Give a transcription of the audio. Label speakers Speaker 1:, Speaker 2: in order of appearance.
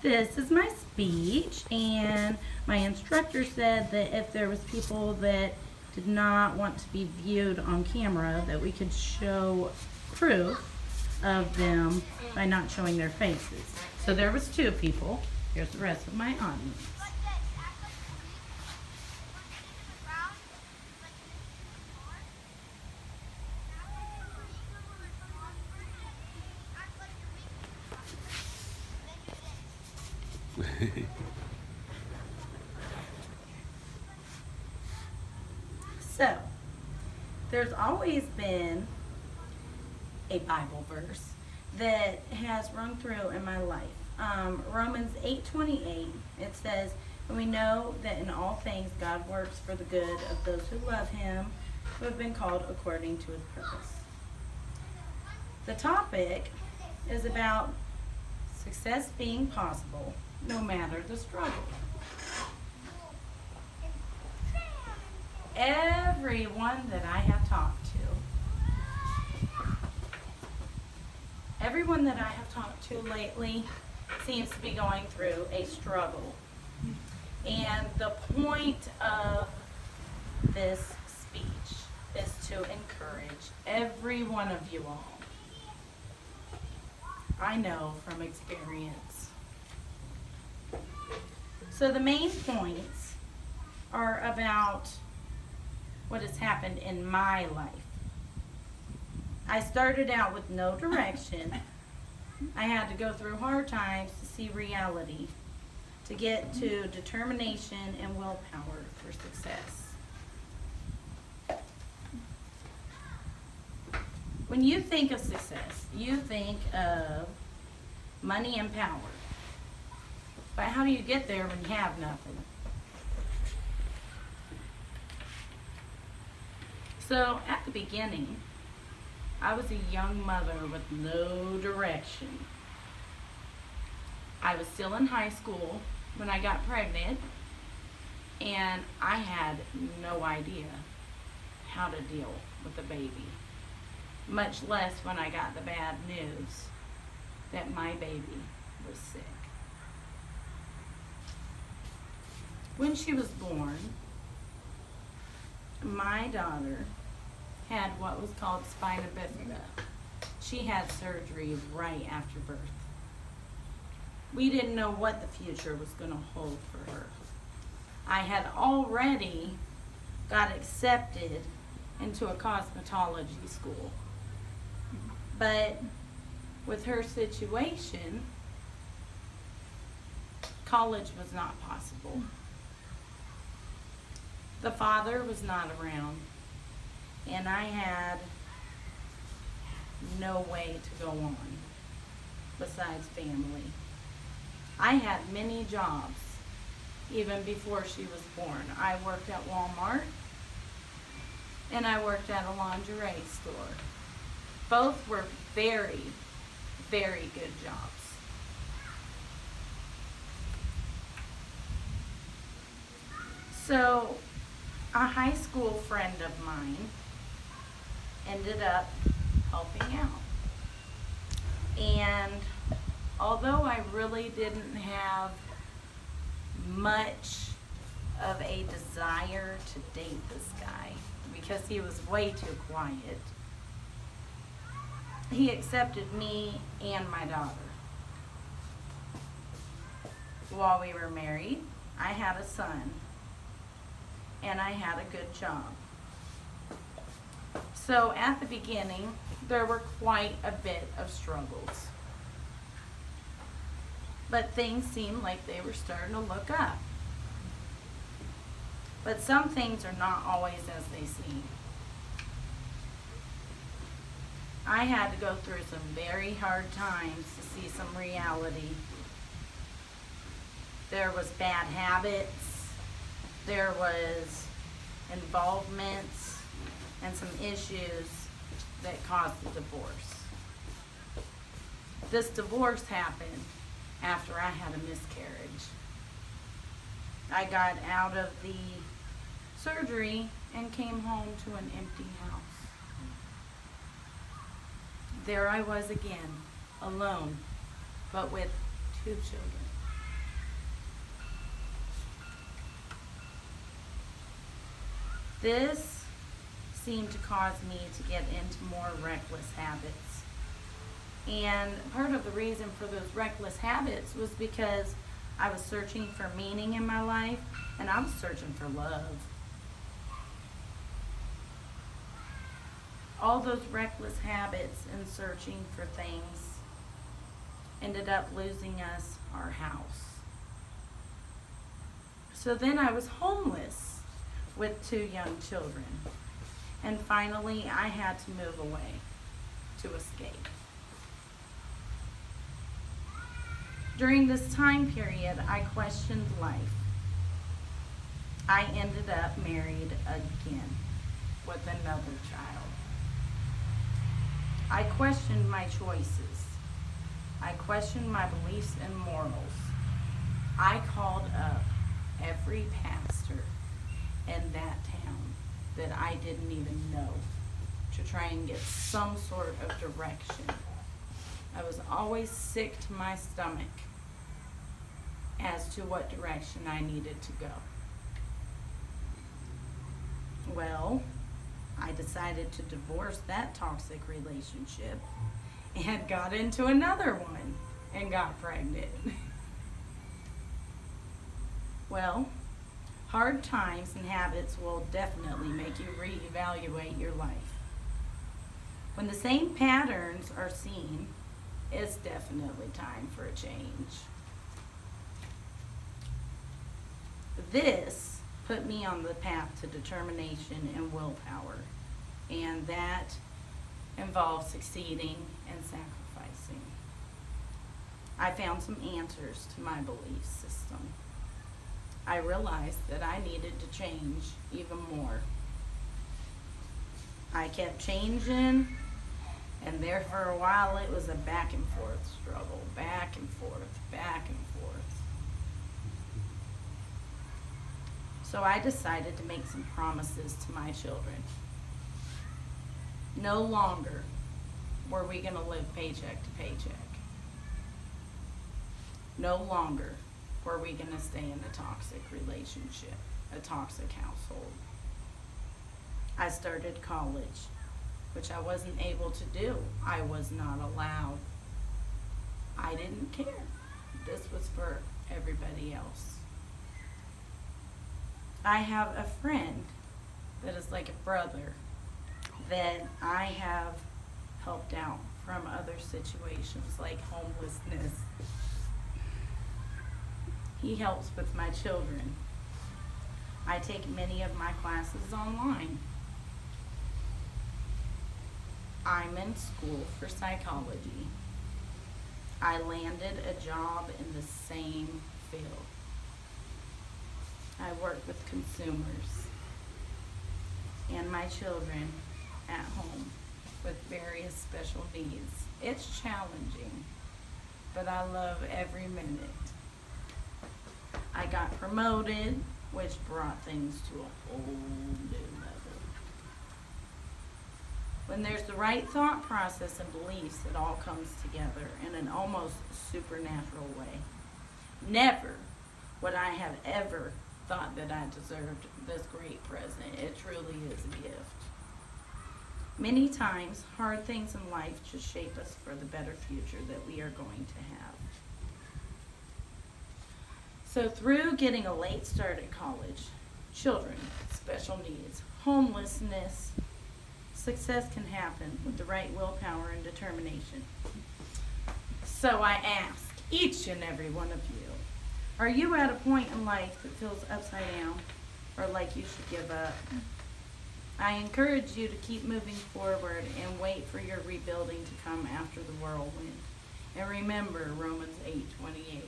Speaker 1: This is my speech, and my instructor said that if there was people that did not want to be viewed on camera, that we could show proof of them by not showing their faces. So there was two people. Here's the rest of my audience. So, there's always been a Bible verse that has rung through in my life. Romans 8:28, it says, "And we know that in all things God works for the good of those who love him, who have been called according to his purpose." The topic is about success being possible no matter the struggle. Everyone that I have talked to lately seems to be going through a struggle. And the point of this speech is to encourage every one of you all. I know from experience. So the main points are about what has happened in my life. I started out with no direction. I had to go through hard times to see reality, to get to determination and willpower for success. When you think of success, you think of money and power. But how do you get there when you have nothing? So at the beginning, I was a young mother with no direction. I was still in high school when I got pregnant, and I had no idea how to deal with the baby, much less when I got the bad news that my baby was sick. When she was born, my daughter had what was called spina bifida. She had surgery right after birth. We didn't know what the future was going to hold for her. I had already got accepted into a cosmetology school. But with her situation, college was not possible. The father was not around, and I had no way to go on besides family. I had many jobs even before she was born. I worked at Walmart, and I worked at a lingerie store. Both were very, very good jobs. So, a high school friend of mine ended up helping out. And although I really didn't have much of a desire to date this guy because he was way too quiet, he accepted me and my daughter. While we were married, I had a son, and I had a good job. So at the beginning, there were quite a bit of struggles. But things seemed like they were starting to look up. But some things are not always as they seem. I had to go through some very hard times to see some reality. There was bad habits, there was involvements, and some issues that caused the divorce. This divorce happened after I had a miscarriage. I got out of the surgery and came home to an empty house. There I was again, alone, but with two children. This seemed to cause me to get into more reckless habits. And part of the reason for those reckless habits was because I was searching for meaning in my life, and I was searching for love. All those reckless habits and searching for things ended up losing us our house. So then I was homeless with 2 young children. And finally, I had to move away to escape. During this time period, I questioned life. I ended up married again with another child. I questioned my choices. I questioned my beliefs and morals. I called up every pastor in that town that I didn't even know to try and get some sort of direction. I was always sick to my stomach as to what direction I needed to go. Well, I decided to divorce that toxic relationship and got into another one and got pregnant. Well, hard times and habits will definitely make you reevaluate your life. When the same patterns are seen, it's definitely time for a change. This put me on the path to determination and willpower, and that involves succeeding and sacrificing. I found some answers to my belief system. I realized that I needed to change even more. I kept changing, and there for a while it was a back and forth struggle, back and forth, back and forth. So I decided to make some promises to my children. No longer were we going to live paycheck to paycheck. No longer were we going to stay in a toxic relationship, a toxic household. I started college, which I wasn't able to do. I was not allowed. I didn't care. This was for everybody else. I have a friend that is like a brother that I have helped out from other situations like homelessness. He helps with my children. I take many of my classes online. I'm in school for psychology. I landed a job in the same field. I work with consumers and my children at home with various special needs. It's challenging, but I love every minute. I got promoted, which brought things to a whole new level. When there's the right thought process and beliefs, it all comes together in an almost supernatural way. Never would I have ever thought that I deserved this great present. It truly is a gift. Many times, hard things in life just shape us for the better future that we are going to have. So through getting a late start at college, children, special needs, homelessness, success can happen with the right willpower and determination. So I ask each and every one of you, are you at a point in life that feels upside down or like you should give up? I encourage you to keep moving forward and wait for your rebuilding to come after the whirlwind. And remember Romans 8:28.